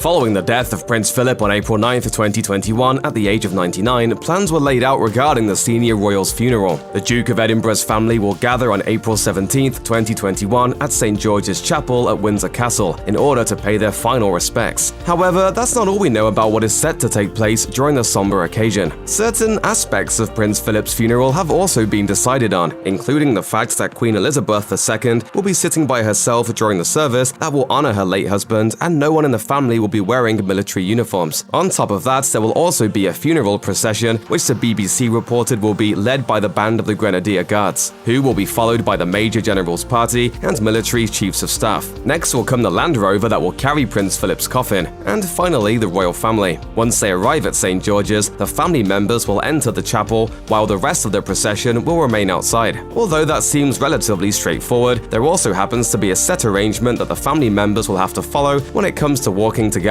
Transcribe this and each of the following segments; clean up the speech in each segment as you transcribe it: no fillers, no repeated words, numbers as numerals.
Following the death of Prince Philip on April 9, 2021, at the age of 99, plans were laid out regarding the senior royal's funeral. The Duke of Edinburgh's family will gather on April 17, 2021, at St. George's Chapel at Windsor Castle in order to pay their final respects. However, that's not all we know about what is set to take place during the somber occasion. Certain aspects of Prince Philip's funeral have also been decided on, including the fact that Queen Elizabeth II will be sitting by herself during the service that will honor her late husband, and no one in the family will be wearing military uniforms. On top of that, there will also be a funeral procession, which the BBC reported will be led by the Band of the Grenadier Guards, who will be followed by the Major General's Party and military chiefs of staff. Next will come the Land Rover that will carry Prince Philip's coffin, and finally the royal family. Once they arrive at St. George's, the family members will enter the chapel, while the rest of the procession will remain outside. Although that seems relatively straightforward, there also happens to be a set arrangement that the family members will have to follow when it comes to walking together.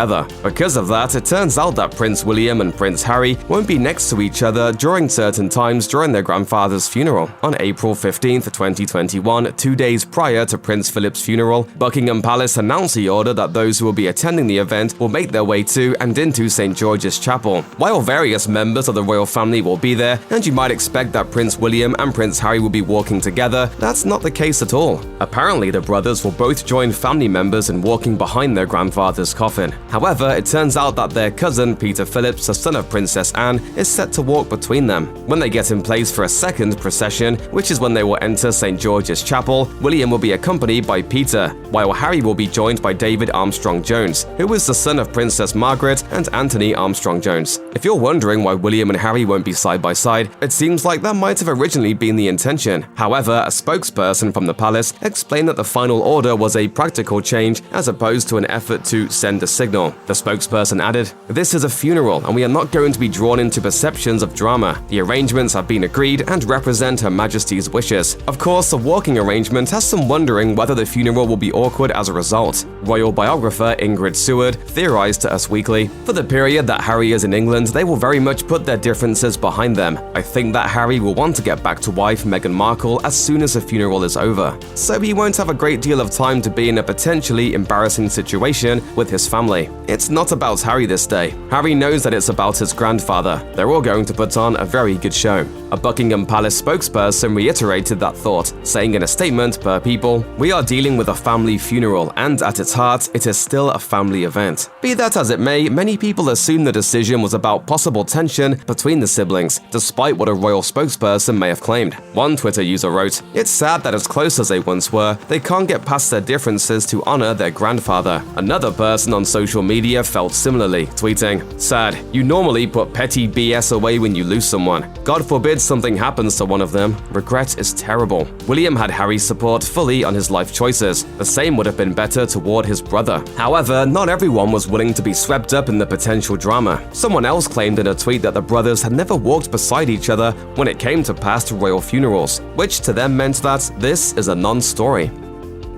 Because of that, it turns out that Prince William and Prince Harry won't be next to each other during certain times during their grandfather's funeral. On April 15, 2021, 2 days prior to Prince Philip's funeral, Buckingham Palace announced the order that those who will be attending the event will make their way to and into St. George's Chapel. While various members of the royal family will be there, and you might expect that Prince William and Prince Harry will be walking together, that's not the case at all. Apparently, the brothers will both join family members in walking behind their grandfather's coffin. However, it turns out that their cousin, Peter Phillips, the son of Princess Anne, is set to walk between them. When they get in place for a second procession, which is when they will enter St. George's Chapel, William will be accompanied by Peter, while Harry will be joined by David Armstrong-Jones, who is the son of Princess Margaret and Anthony Armstrong-Jones. If you're wondering why William and Harry won't be side by side, it seems like that might have originally been the intention. However, a spokesperson from the palace explained that the final order was a practical change as opposed to an effort to send a signal. The spokesperson added, "This is a funeral, and we are not going to be drawn into perceptions of drama. The arrangements have been agreed and represent Her Majesty's wishes." Of course, the walking arrangement has some wondering whether the funeral will be awkward as a result. Royal biographer Ingrid Seward theorized to Us Weekly, "For the period that Harry is in England, they will very much put their differences behind them. I think that Harry will want to get back to wife Meghan Markle as soon as the funeral is over. So he won't have a great deal of time to be in a potentially embarrassing situation with his family. It's not about Harry this day. Harry knows that it's about his grandfather. They're all going to put on a very good show." A Buckingham Palace spokesperson reiterated that thought, saying in a statement per People, "We are dealing with a family funeral, and at its heart, it is still a family event." Be that as it may, many people assume the decision was about possible tension between the siblings, despite what a royal spokesperson may have claimed. One Twitter user wrote, "It's sad that as close as they once were, they can't get past their differences to honor their grandfather." Another person on social media felt similarly, tweeting, "Sad, you normally put petty BS away when you lose someone. God forbid something happens to one of them. Regret is terrible." William had Harry's support fully on his life choices. The same would have been better toward his brother. However, not everyone was willing to be swept up in the potential drama. Someone else claimed in a tweet that the brothers had never walked beside each other when it came to past royal funerals, which to them meant that this is a non-story.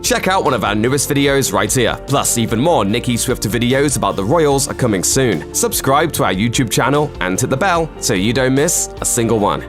Check out one of our newest videos right here. Plus, even more Nicki Swift videos about the royals are coming soon. Subscribe to our YouTube channel and hit the bell so you don't miss a single one.